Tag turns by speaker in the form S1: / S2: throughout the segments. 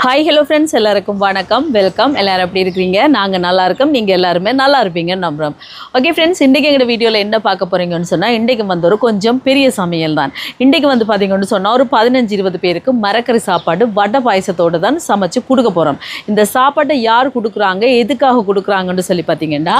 S1: Hi hello friends, எல்லாருக்கும் வணக்கம், welcome. எல்லோரும் எப்படி இருக்கிறீங்க? நாங்கள் நல்லா இருக்கோம், நீங்கள் எல்லாருமே நல்லா இருப்பீங்கன்னு நம்புகிறோம். ஓகே ஃப்ரெண்ட்ஸ், இன்றைக்கி எங்கள் வீடியோவில் என்ன பார்க்க போகிறீங்கன்னு சொன்னால், இன்றைக்கு வந்து ஒரு கொஞ்சம் பெரிய சமையல் தான். இன்றைக்கு வந்து பார்த்திங்கன்னு சொன்னால் ஒரு 15-20 பேருக்கு மரக்கறி சாப்பாடு வடை பாயசத்தோடு தான் சமைச்சு கொடுக்க போகிறோம். இந்த சாப்பாட்டை யார் கொடுக்குறாங்க, எதுக்காக கொடுக்குறாங்கன்னு சொல்லி பார்த்திங்கன்னா,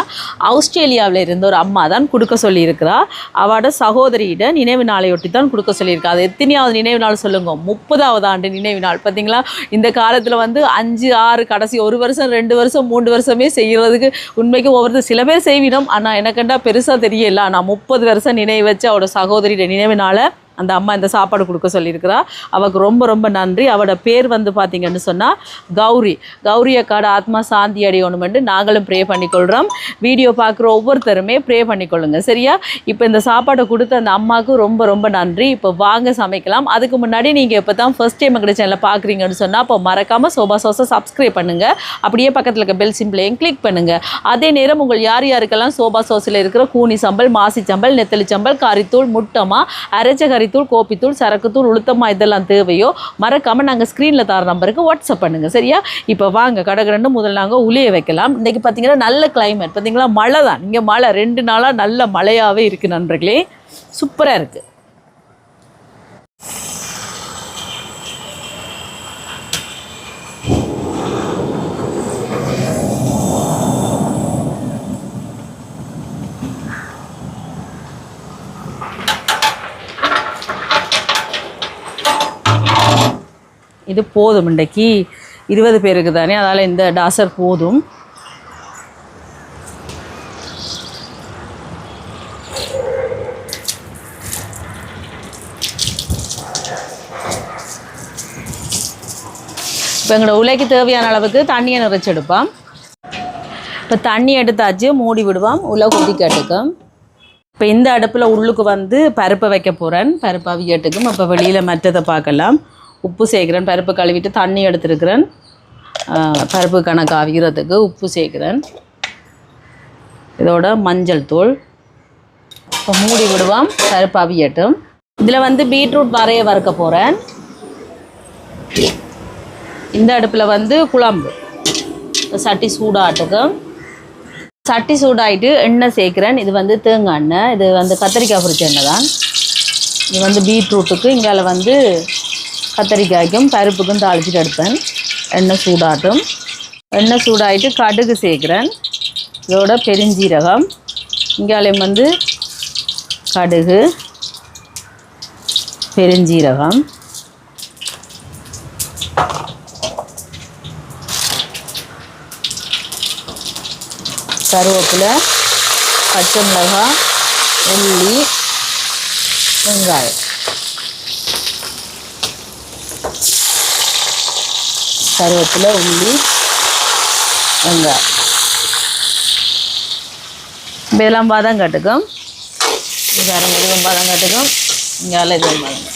S1: ஆஸ்திரேலியாவில் இருந்த ஒரு அம்மா தான் கொடுக்க சொல்லியிருக்கிறா. அவட சகோதரியிட நினைவு நாளையொட்டி தான் கொடுக்க சொல்லியிருக்கா. அது எத்தனையாவது நினைவு நாள் சொல்லுங்க? 30வது ஆண்டு நினைவு நாள். பார்த்திங்களா, இந்த காலத்தில் வந்து 5-6 கடைசி 1 வருஷம் 2 வருஷம் 3 வருஷமே செய்கிறதுக்கு உண்மைக்கு ஒவ்வொருத்தர் சில பேர் செய்வினோம். ஆனால் எனக்குண்டா பெருசாக தெரியல. நான் 30 வருஷம் நினைவு வச்சு அவரோட சகோதரியோட நினைவுனால அந்த அம்மா இந்த சாப்பாடு கொடுக்க சொல்லியிருக்கிறா. அவருக்கு ரொம்ப ரொம்ப நன்றி. அவட பேர் வந்து பார்த்திங்கன்னு சொன்னால் கௌரி அக்காட ஆத்மா சாந்தி அடையணுமென்று நாங்களும் ப்ரே பண்ணிக்கொள்கிறோம். வீடியோ பார்க்குற ஒவ்வொருத்தருமே ப்ரே பண்ணிக்கொள்ளுங்க, சரியா? இப்போ இந்த சாப்பாடை கொடுத்த அந்த அம்மாவுக்கு ரொம்ப ரொம்ப நன்றி. இப்போ வாங்க சமைக்கலாம். அதுக்கு முன்னாடி நீங்கள் இப்போ தான் ஃபர்ஸ்ட் டைம் எங்கள் சேனலில் பார்க்குறீங்கன்னு சொன்னால் அப்போ மறக்காமல் சோபா சாஸை சப்ஸ்கிரைப் பண்ணுங்கள். அப்படியே பக்கத்தில் இருக்க பெல் சிம்பிளையும் கிளிக் பண்ணுங்கள். அதே நேரம் உங்கள் யாருக்கெல்லாம் சோபா சாஸில் இருக்கிற கூனி சம்பல், மாசி சம்பல், நெத்தலி சம்பல், கறித்தூள், முட்டமா, அரைச்ச கறித்தூள், கோப்பித்தூள், சரக்குத்தூள், உளுத்தமா இதெல்லாம் தேவையோ மறக்காமல் நாங்கள் ஸ்க்ரீனில் தர நம்பருக்கு வாட்ஸ்அப் பண்ணுங்கள், சரியா? இப்போ வாங்க கடகடன்னு முதல்ல நாங்கள் உளிய வைக்கலாம். இன்றைக்கி பார்த்தீங்கன்னா நல்ல கிளைமேட். பார்த்தீங்களா, மழை தான். இங்கே மழை 2 நாளாக நல்ல மழையாகவே இருக்குது நண்பர்களே. சூப்பராக இருக்குது. இது போதும். இன்றைக்கி 20 பேருக்கு தானே, அதனால் இந்த டாசர் போதும். இப்போ எங்களோட உலைக்கு தேவையான அளவுக்கு தண்ணியை நிறைச்செடுப்போம். இப்போ தண்ணி எடுத்தாச்சு, மூடி விடுவோம். உலை கொதிக்கட்டுக்கும். இப்போ இந்த அடுப்பில் உள்ளுக்கு வந்து பருப்பை வைக்க போகிறேன். பருப்பு அவியட்டுக்கும். அப்போ வெளியில் மற்றதை பார்க்கலாம். உப்பு சேர்க்குறேன். பருப்பு கழுவிட்டு தண்ணி எடுத்துருக்கிறேன். பருப்பு கணக்கு அவிக்கிறதுக்கு உப்பு சேர்க்குறேன். இதோட மஞ்சள் தூள். இப்போ மூடி விடுவோம், பருப்பு அவியட்டும். இதில் வந்து பீட்ரூட் வரைய வறுக்க போகிறேன். இந்த அடுப்பில் வந்து குழம்பு. சட்டி சூடாட்டுக்கும். சட்டி சூடாகிட்டு எண்ணெய் சேர்க்குறேன். இது வந்து தேங்காய் எண்ணெய். இது வந்து கத்திரிக்காய் பொரிச்ச எண்ணெய் தான். இது வந்து பீட்ரூட்டுக்கு. இங்கால வந்து கத்திரிக்காய்க்கும் பருப்புக்கும் தாளிச்சிட்டு எடுப்பேன். எண்ணெய் சூடாட்டும். எண்ணெய் சூடாகிட்டு கடுகு சேர்க்குறேன். இதோட பெருஞ்சீரகம். இங்காலையும் வந்து கடுகு, பெருஞ்சீரகம், கருவேப்பிலை, பச்சை மிளகாய், உள்ளி, வெங்காயம். கருவேப்பிலை, உள்ளி, வெங்காயம் இதெல்லாம் பதம் கட்டுக்கும். இதுவும் பதம் கட்டுக்கும். இங்கால இதுவும் பதம்.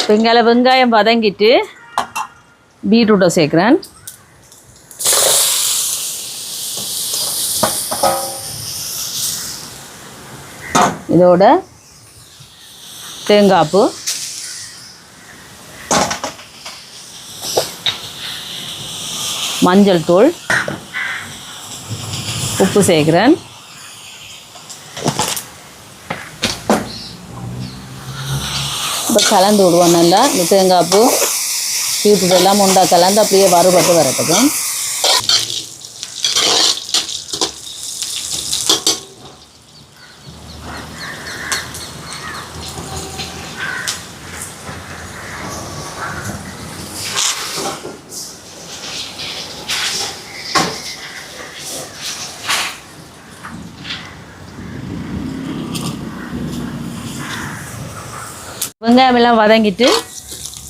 S1: இப்போ இங்கால வெங்காயம் வதங்கிட்டு பீட்ரூட்டை சேர்க்குறேன். இதோட தேங்காய்ப்பூ, மஞ்சள் தூள், உப்பு சேர்க்குறேன். இப்போ கலந்து விடுவோம் நல்லா. இந்த தேங்காய்ப்பூ பீட்ரூட் எல்லாம் உண்டா கலந்து அப்படியே வறுபட்டு வரட்டுக்கும். வெங்காயமெல்லாம் வதங்கிட்டு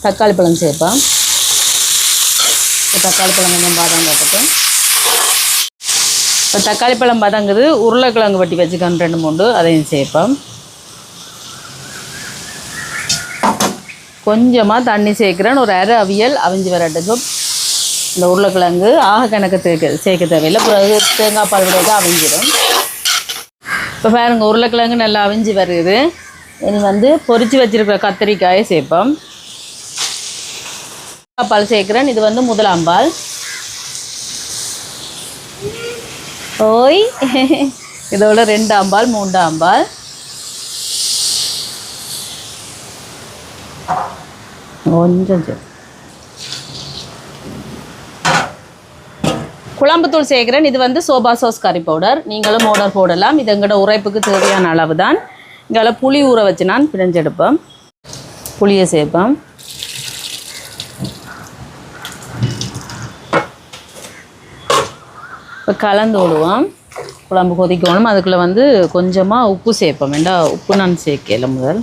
S1: தக்காளி பழம் சேர்ப்போம். இப்போ தக்காளி பழம் கொஞ்சம் பாதாம் போட்டுட்டு. இப்போ தக்காளி பழம் வதங்குது. உருளைக்கிழங்கு வட்டி வச்சுக்கணும் 2-3, அதையும் சேர்ப்போம். கொஞ்சமாக தண்ணி சேர்க்குறேன். ஒரு அரை அவியல் அவிஞ்சு வரட்டுக்கும். இந்த உருளைக்கிழங்கு கணக்கு சேர்க்க தேவையில்லை. பிறகு தேங்காய் பால் விட அவிஞ்சிடும். இப்போ பாருங்க, உருளைக்கிழங்கு நல்லா அவிஞ்சு வருது. இனி வந்து பொரிச்சு வச்சிருக்கிற கத்திரிக்காயை சேர்ப்போம். பால் சேர்க்குறேன். இது வந்து முதலாம் பால். ஓய் இதோட 2ஆம் பால் 3ஆம் பால். கொஞ்சம் குழம்புத்தூள் சேர்க்குறேன். இது வந்து சோபா சாஸ் கறி பவுடர். நீங்களும் ஆர்டர் போடலாம். இது எங்களோட உரைப்புக்கு தேவையான அளவு தான். இங்கே புளி ஊற வச்சு நான் பிணைஞ்செடுப்பேன். புளியை சேர்ப்பேன். இப்போ கலந்து விடுவோம். குழம்பு கொதிக்கணும். அதுக்குள்ளே வந்து கொஞ்சமாக உப்பு சேர்ப்போம். வேண்டாம் உப்பு நான் சேர்க்கல முதல்.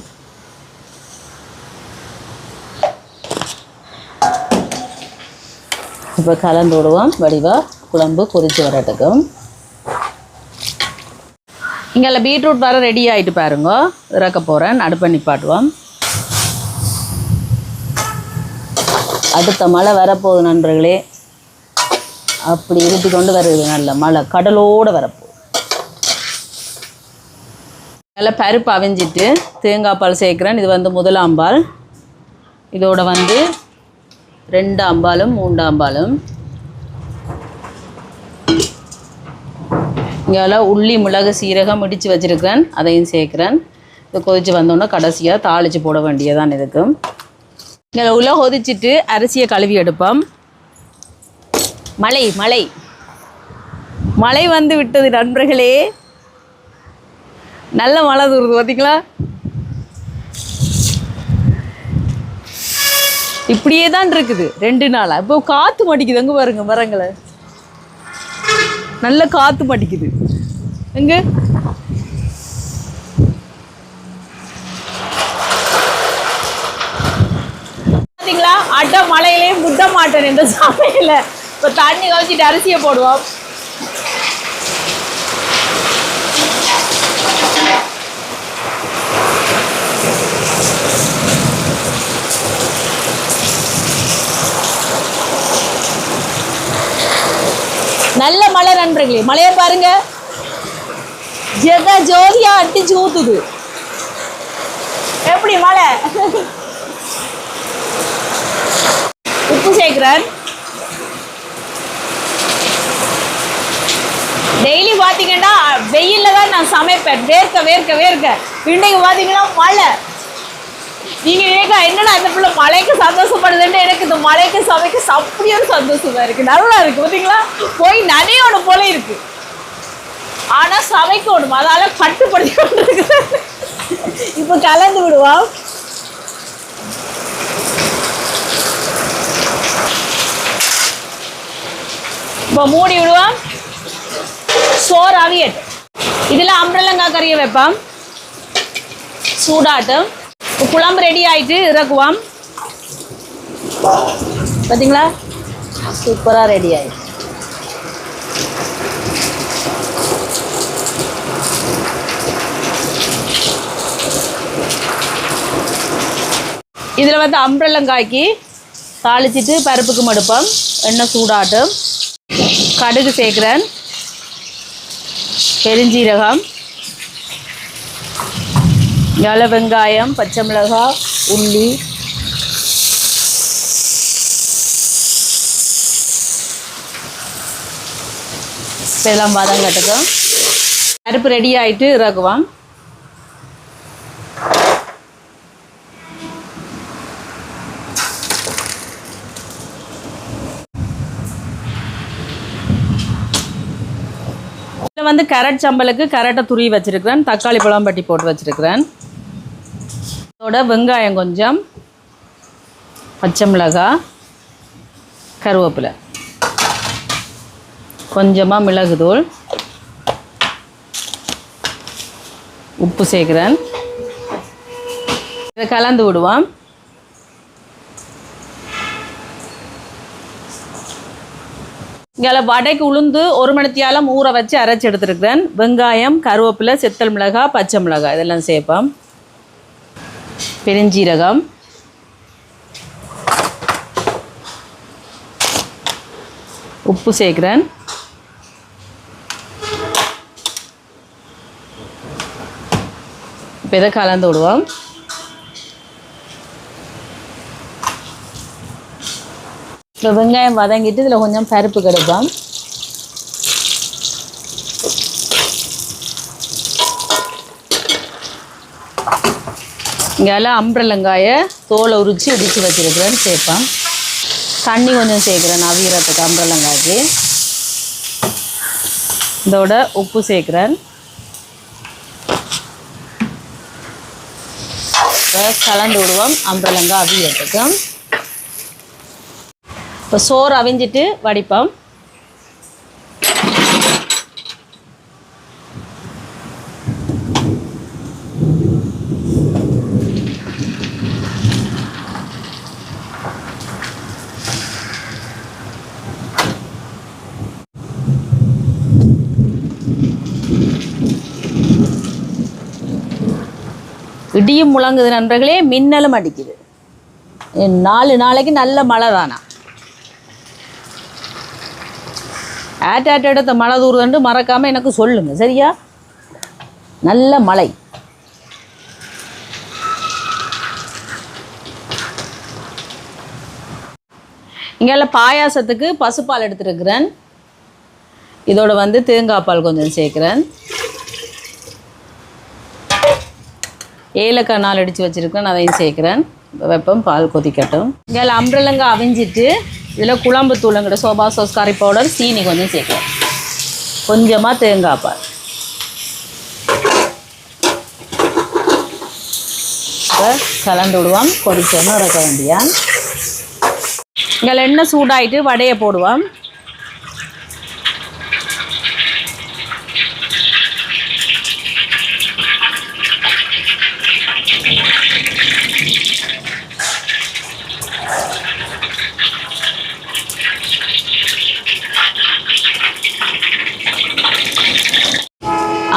S1: இப்போ கலந்து விடுவோம். வடிவாக குழம்பு கொதித்து வரட்டுக்கும். இங்கே பீட்ரூட் வர ரெடி ஆகிட்டு பாருங்க. இறக்க போகிறேன். அடுப்பை நிப்பாட்டுவோம். அடுத்த மழை வரப்போகுது நண்பர்களே. அப்படி இருட்டி கொண்டு வருது. நல்ல மழை கடலோடு வரப்போகுது. நல்லா பருப்பு அவிஞ்சிட்டு தேங்காய் பால் சேர்க்குறேன். இது வந்து முதலாம் பால். இதோட வந்து 2ஆம் பாலும் 3ஆம் பாலும். இங்கே உள்ளி மிளகு சீரகம் இடித்து வச்சுருக்கிறேன். அதையும் சேர்க்குறேன். இது கொதித்து வந்தோன்னே கடைசியாக தாளித்து போட வேண்டியதான். இதுக்கு இங்கே உள்ள கொதிச்சுட்டு அரிசியை கழுவி எடுப்போம். மழை மழை மழை வந்து விட்டது நண்பர்களே. நல்ல மழை தூருது பார்த்தீங்களா. இப்படியே தான் இருக்குது 2 நாளாக. இப்போ காற்று மாட்டிக்குது. எங்கே பாருங்க மரங்களை. நல்ல காற்று மாட்டிக்குது. எங்கே பார்த்தீங்களா. அட்டை மழையிலே முட்ட மாட்டேன் இந்த சமையல. இப்போ தண்ணி கழிச்சிட்டு அரிசியை போடுவோம். நல்ல மழை நண்பர்களே. மழையை பாருங்க. ஜெக ஜோதியா அடிச்சு ஊத்துது. எப்படி மழை. உப்பு சேர்க்கிறேன். டெய்லி பார்த்தீங்கன்னா வெயில்ல தான் நான் சமைப்பேன். வேர்க்க வேர்க்க வேர்க்க. இன்னைக்கு பார்த்தீங்கன்னா மழை. நீங்கள் கேட்க என்னடா இந்த பிள்ளை மழைக்கு சந்தோஷப்படுதுன்னு. எனக்கு இந்த மழைக்கு சமைக்க அப்படி ஒரு சந்தோஷமா இருக்குது. நல்லா இருக்குது பார்த்தீங்களா. போய் நனையோட போல இருக்குது. ஆனால் சமைக்கணும். அதால கட்டுப்படுத்தி கொண்டு இருக்குது. இப்போ கலந்து விடுவோம். இப்போ மூடி விடுவோம். சோறு அவியட். இதில் அம்பரலங்காய் கறியை வைப்போம். சூடாட்டும். குழம்பு ரெடி ஆகிட்டு இறக்குவோம். பார்த்தீங்களா சூப்பராக ரெடி ஆகிடுச்சு. இதில் வந்து அம்பரலங்காய்க்கு தாளிச்சிட்டு பருப்புக்கு மடுப்போம். எண்ணெய் சூடாட்டும். கடுகு சேர்க்குறேன். பெருஞ்சீரகம், இலை, வெங்காயம், பச்சை மிளகாய், உள்ளி, இதெல்லாம் வதங்கட்டுக்கும். பருப்பு ரெடி ஆகிட்டு இறக்குவோம். இதில் வந்து கேரட் சம்பலுக்கு கேரட்டை துருவி வச்சுருக்கிறேன். தக்காளி பழம் பட்டி போட்டு வச்சுருக்கிறேன். அதோட வெங்காயம் கொஞ்சம், பச்சை மிளகாய், கருவேப்பிலை, கொஞ்சமாக மிளகுத்தூள், உப்பு சேர்க்குறேன். இதை கலந்து விடுவோம். இங்கே வடைக்கு உளுந்து 1 மணித்தியாலம் ஊற வச்சு அரைச்சி எடுத்துருக்கிறேன். வெங்காயம், கருவேப்பிலை, செத்தல் மிளகாய், பச்சை மிளகாய் இதெல்லாம் சேர்ப்போம். பெருஞ்சீரகம், உப்பு சேர்க்குறேன். இப்போ இதை கலந்து விடுவோம். இப்போ வெங்காயம் வதங்கிட்டு இதில் கொஞ்சம் பருப்பு கெடுப்போம். இங்கே அம்பரலங்காயை தோலை உரித்து இடித்து வச்சுருக்கிறேன்னு சேர்ப்பேன். தண்ணி கொஞ்சம் சேர்க்குறேன் அவியறதுக்கு அம்பரலங்காய்க்கு. இதோட உப்பு சேர்க்குறேன். கலந்து விடுவோம் அம்பரலங்காய் அவியறதுக்கு. இப்போ சோறு அவிஞ்சிட்டு வடிப்போம். இடியும் முழங்குது நண்பர்களே, மின்னலும் அடிக்குது. 4 நாளைக்கு நல்ல மழை தானா. எடுத்த மழை தூருதுண்டு மறக்காமல் எனக்கு சொல்லுங்கள் சரியா. நல்ல மழை. இங்கே பாயாசத்துக்கு பசுப்பால் எடுத்துருக்கிறேன். இதோட தேங்காய் பால் கொஞ்சம் சேர்க்குறேன். ஏலக்காய் 4 அடித்து வச்சுருக்கேன், அதையும் சேர்க்குறேன். வெப்பம் பால் கொதிக்கட்டும். இங்கே அம்பரலங்காய் அவிஞ்சிட்டு இதில் குழம்பு தூளுங்கிற சோபா சாஸ், கறி பவுடர், சீனி கொஞ்சம் சேர்க்குறேன். கொஞ்சமாக தேங்காய் பால். இப்போ கலந்து விடுவோம். கொதிச்சோன்னு இறக்க வேண்டியான். இங்கே எண்ணெய் சூடாயிட்டு வடையை போடுவோம்.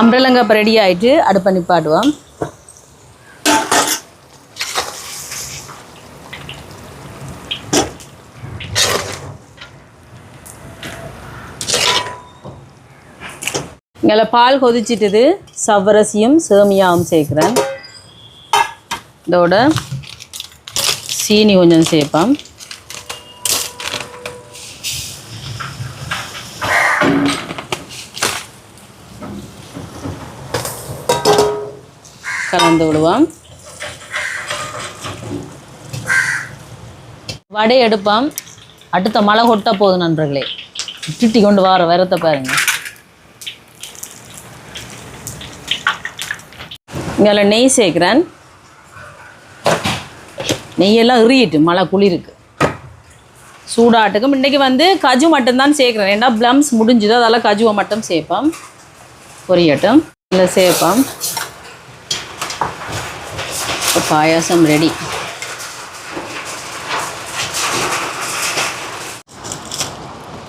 S1: அம்பரலங்காய் இப்போ ரெடி ஆகிட்டு அடுப்பை நிப்பாட்டுவோம். இங்கே பால் கொதிச்சிட்டுது. சவ்வரசியும் சேமியாவும் சேர்க்குறேன். இதோட சீனி கொஞ்சம் சேர்ப்போம். கலந்து விடுவோம். வடை எடுப்போம். அடுத்த மழை கொட்ட போகுது நண்பர்களே. சுட்டி கொண்டு வர வரத்தை பாருங்க. இங்கே நெய் சேர்க்குறேன். நெய்யெல்லாம் எறியிட்டு மழை குளிருக்கு சூடாட்டுக்கும். இன்றைக்கி கஜு மட்டும்தான் சேர்க்குறேன். ஏன்னா ப்ளம்ஸ் முடிஞ்சுது, அதெல்லாம் கஜுவை மட்டும் சேர்ப்போம். பொரியட்டும். இல்லை சேர்ப்போம். பாயாசம் ரெடி.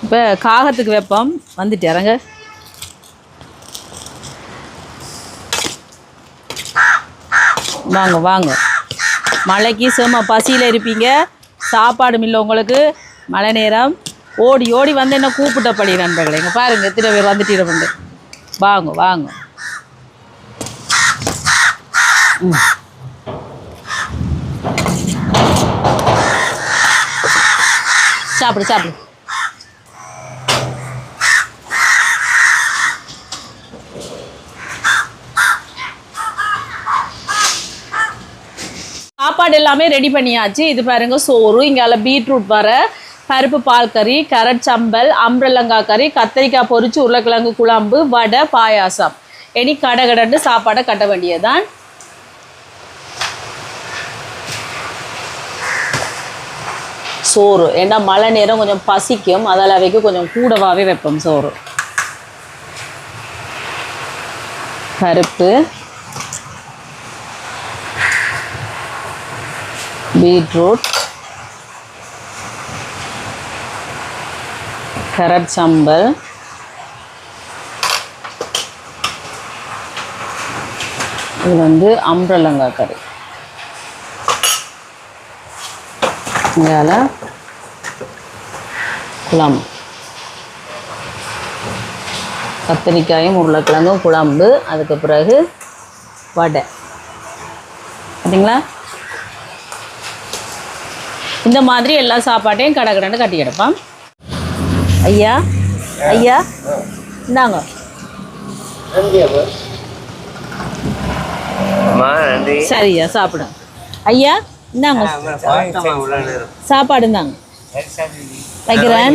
S1: இப்போ காகத்துக்கு வைப்போம். வந்துட்டு இறங்க. வாங்க வாங்க. மழைக்கு செம்ம பசியில் இருப்பீங்க, சாப்பாடும் இல்லை உங்களுக்கு. மழை நேரம் ஓடி ஓடி என்ன கூப்பிட்டபடி நண்பர்களே. இங்கே பாருங்கள் எத்தனை பேர் வந்துட்டு இருப்போம். வாங்க வாங்க. சாப்பிடு சாப்பிடு. சாப்பாடு எல்லாமே ரெடி பண்ணியாச்சு. இது பாருங்க சோறு. இங்கே பீட்ரூட் வர, பருப்பு பால் கறி, கேரட் சம்பல், அம்பரலங்காய் கறி, கத்திரிக்காய் பொரிச்சு, உருளைக்கிழங்கு குழம்பு, வடை, பாயாசம். இனி கடை கடண்டு சாப்பாடை கட்ட வேண்டியதுதான். சோறு ஏன்னா மழை நேரம் கொஞ்சம் பசிக்கும், அதில் அவைக்கு கொஞ்சம் கூடவாகவே வைப்போம் சோறு. பருப்பு, பீட்ரூட், கேரட் சம்பல், இது அம்பரலங்காய் கறி. இதால் குழம்பு, கத்திரிக்காயும் உருளைக்கிழங்கும் குழம்பு. அதுக்கு பிறகு வடை. பார்த்தீங்களா? இந்த மாதிரி எல்லா சாப்பாட்டையும் கடை கடைன்னு கட்டி கிடப்பான். ஐயா ஐயா இந்தாங்க. சரியா சாப்பிடுங்க. ஐயா இந்தாங்க சாப்பாடு இந்தாங்க வைக்கிறேன்.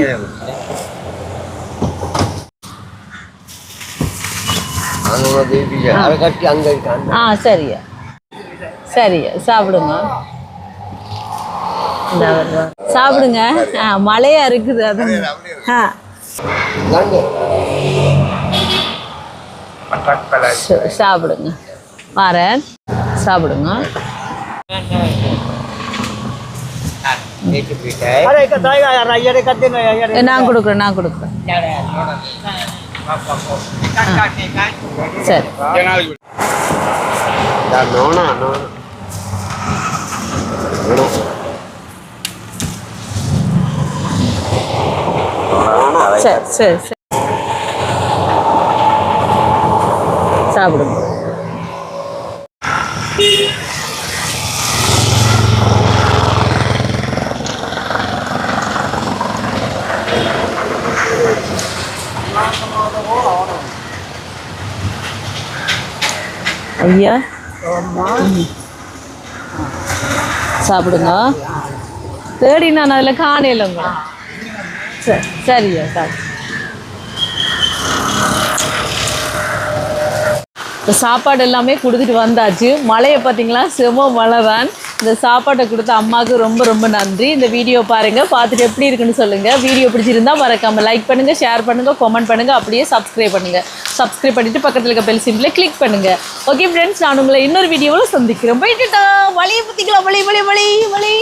S1: சரியா சரியா சாப்பிடுங்க சாப்பிடுங்க. மழையா இருக்குது அது. சாப்பிடுங்க வரேன் சாப்பிடுங்க. நான் கொடுக்குறேன் நான் கொடுக்குறேன். சரி சரி சரி சரி சாப்பிடுங்க. ஐயா சாப்பிடுங்க. தேடி நான் அதில் காணையிலங்க. சரி சரியா சாப்பிடு. இந்த சாப்பாடு எல்லாமே கொடுத்துட்டு வந்தாச்சு. மழையை பார்த்தீங்களா செம மழை தான். இந்த சாப்பாட்டை கொடுத்த அம்மாவுக்கு ரொம்ப ரொம்ப நன்றி. இந்த வீடியோ பாருங்கள், பார்த்துட்டு எப்படி இருக்குன்னு சொல்லுங்கள். வீடியோ பிடிச்சிருந்தா மறக்காமல் லைக் பண்ணுங்கள், ஷேர் பண்ணுங்கள், கமெண்ட் பண்ணுங்கள், அப்படியே சப்ஸ்கிரைப் பண்ணுங்கள். சப்ஸ்கிரைப் பண்ணிவிட்டு பக்கத்தில் இருக்க பெல் சிம்பிளை கிளிக் பண்ணுங்கள். ஓகே ஃப்ரெண்ட்ஸ், நான் உங்களை இன்னொரு வீடியோவில் சந்திக்கிறேன். போயிட்டுட்டா வழியை பற்றிக்கலாம். வழி வழி வழி வழி